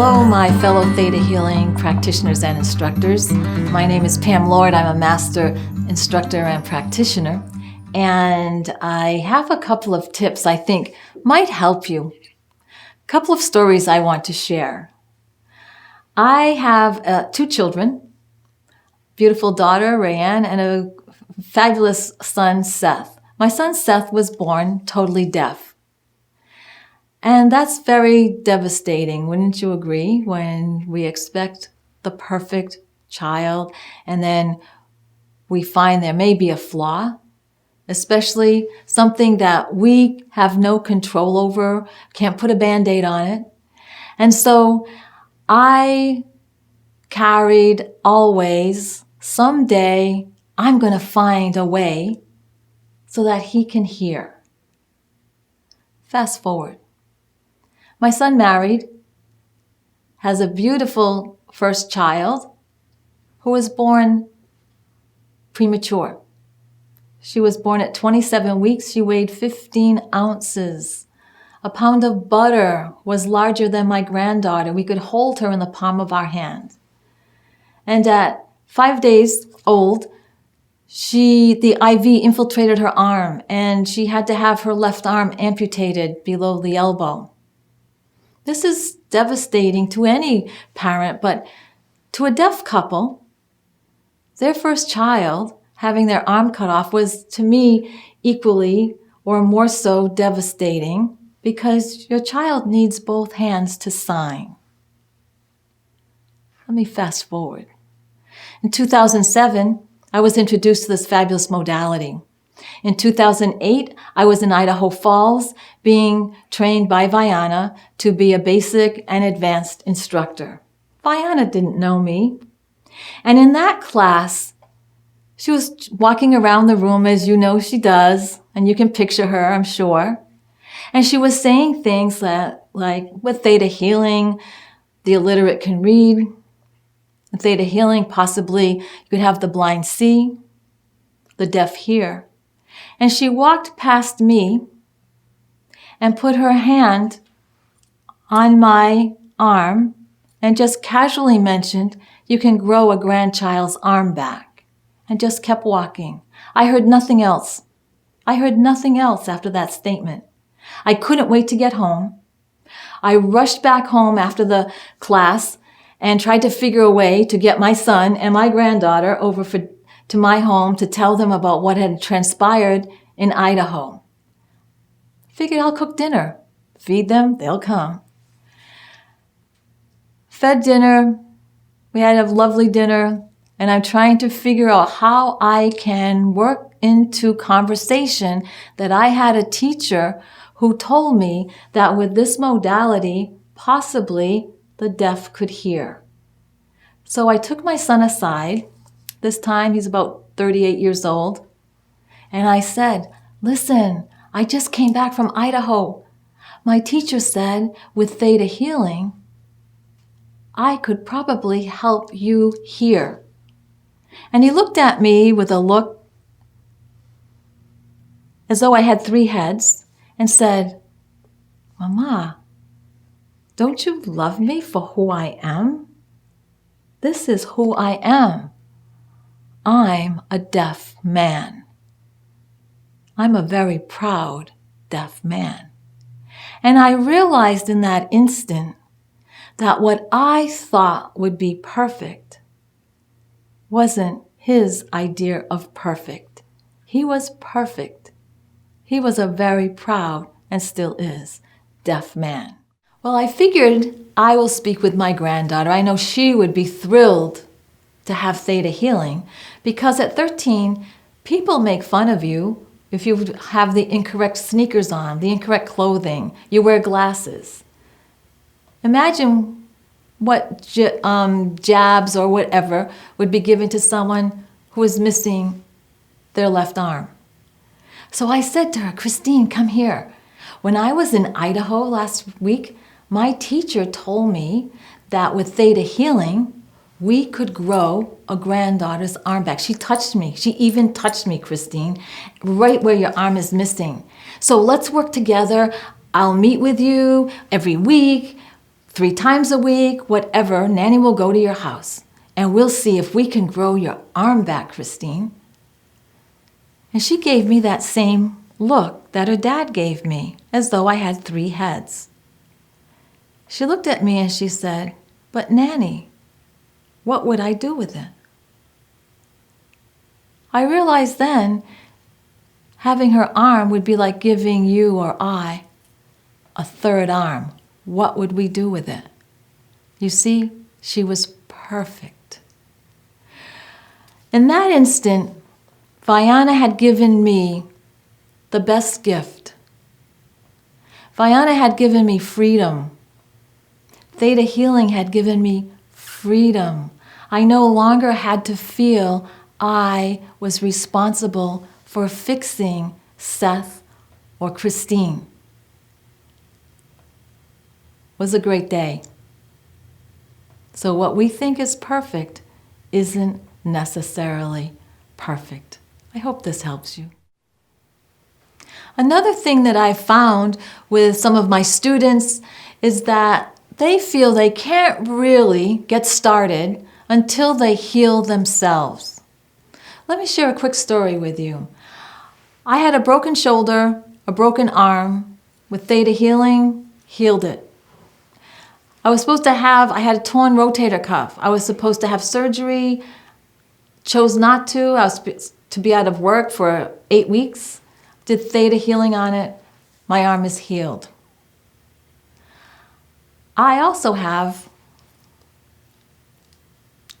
Hello, my fellow Theta Healing practitioners and instructors. My name is Pam Lord. I'm a master instructor and practitioner, and I have a couple of tips I think might help you. A couple of stories I want to share. I have 2 children, beautiful daughter, Rayanne, and a fabulous son, Seth. My son, Seth, was born totally deaf. And that's very devastating, wouldn't you agree, when we expect the perfect child and then we find there may be a flaw, especially something that we have no control over, can't put a Band-Aid on it. And so I carried always, someday I'm going to find a way so that he can hear. Fast forward. My son married, has a beautiful first child who was born premature. She was born at 27 weeks. She weighed 15 ounces. A pound of butter was larger than my granddaughter. We could hold her in the palm of our hand. And at 5 days old, the IV infiltrated her arm, and she had to have her left arm amputated below the elbow. This is devastating to any parent, but to a deaf couple, their first child having their arm cut off was, to me, equally or more so devastating because your child needs both hands to sign. Let me fast forward. In 2007, I was introduced to this fabulous modality. In 2008, I was in Idaho Falls being trained by Vianna to be a basic and advanced instructor. Vianna didn't know me. And in that class, she was walking around the room as you know she does, and you can picture her, I'm sure. And she was saying things like, with Theta Healing, the illiterate can read. With Theta Healing, possibly you could have the blind see, the deaf hear. And she walked past me and put her hand on my arm and just casually mentioned, you can grow a grandchild's arm back, and just kept walking. I heard nothing else. I heard nothing else after that statement. I couldn't wait to get home. I rushed back home after the class and tried to figure a way to get my son and my granddaughter over to my home to tell them about what had transpired in Idaho. Figured I'll cook dinner. Feed them, they'll come. Fed dinner. We had a lovely dinner. And I'm trying to figure out how I can work into conversation that I had a teacher who told me that with this modality, possibly the deaf could hear. So I took my son aside. This time he's about 38 years old. And I said, listen, I just came back from Idaho. My teacher said with Theta Healing, I could probably help you hear. And he looked at me with a look as though I had 3 heads and said, Mama, don't you love me for who I am? This is who I am. I'm a deaf man. I'm a very proud deaf man. And I realized in that instant that what I thought would be perfect wasn't his idea of perfect. He was perfect. He was a very proud, and still is, deaf man. Well, I figured I will speak with my granddaughter. I know she would be thrilled to have Theta Healing because at 13, people make fun of you if you have the incorrect sneakers on, the incorrect clothing, you wear glasses. Imagine what jabs or whatever would be given to someone who is missing their left arm. So I said to her, Christine, come here. When I was in Idaho last week, my teacher told me that with Theta Healing, we could grow a granddaughter's arm back. She touched me. She even touched me, Christine, right where your arm is missing. So let's work together. I'll meet with you every week 3 times a week, whatever, Nanny will go to your house and we'll see if we can grow your arm back, Christine. And she gave me that same look that her dad gave me, as though I had 3 heads. She looked at me and she said, "But Nanny, what would I do with it?" I realized then having her arm would be like giving you or I a 3rd arm. What would we do with it? You see, she was perfect. In that instant, Vianna had given me the best gift. Vianna had given me freedom. Theta Healing had given me freedom. I no longer had to feel I was responsible for fixing Seth or Christine. It was a great day. So what we think is perfect isn't necessarily perfect. I hope this helps you. Another thing that I've found with some of my students is that they feel they can't really get started until they heal themselves. Let me share a quick story with you. I had a broken shoulder, a broken arm. With Theta Healing, healed it. I had a torn rotator cuff. I was supposed to have surgery, chose not to. I was to be out of work for 8 weeks. Did Theta Healing on it. My arm is healed. I also have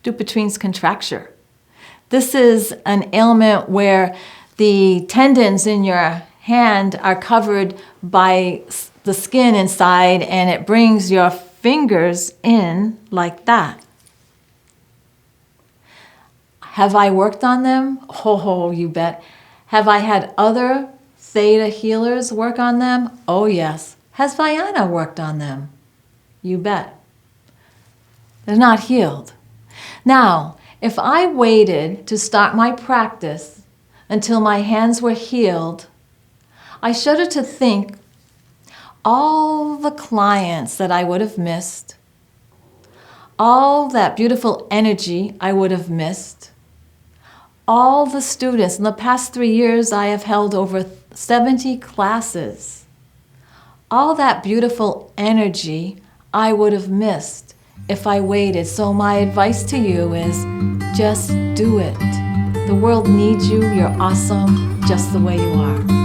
Dupuytren's contracture. This is an ailment where the tendons in your hand are covered by the skin inside, and it brings your fingers in like that. Have I worked on them? Oh, you bet. Have I had other Theta healers work on them? Oh, yes. Has Vianna worked on them? You bet. They're not healed. Now, if I waited to start my practice until my hands were healed, I shudder to think all the clients that I would have missed, all that beautiful energy I would have missed, all the students. In the past 3 years, I have held over 70 classes. All that beautiful energy I would have missed if I waited. So my advice to you is just do it. The world needs you. You're awesome just the way you are.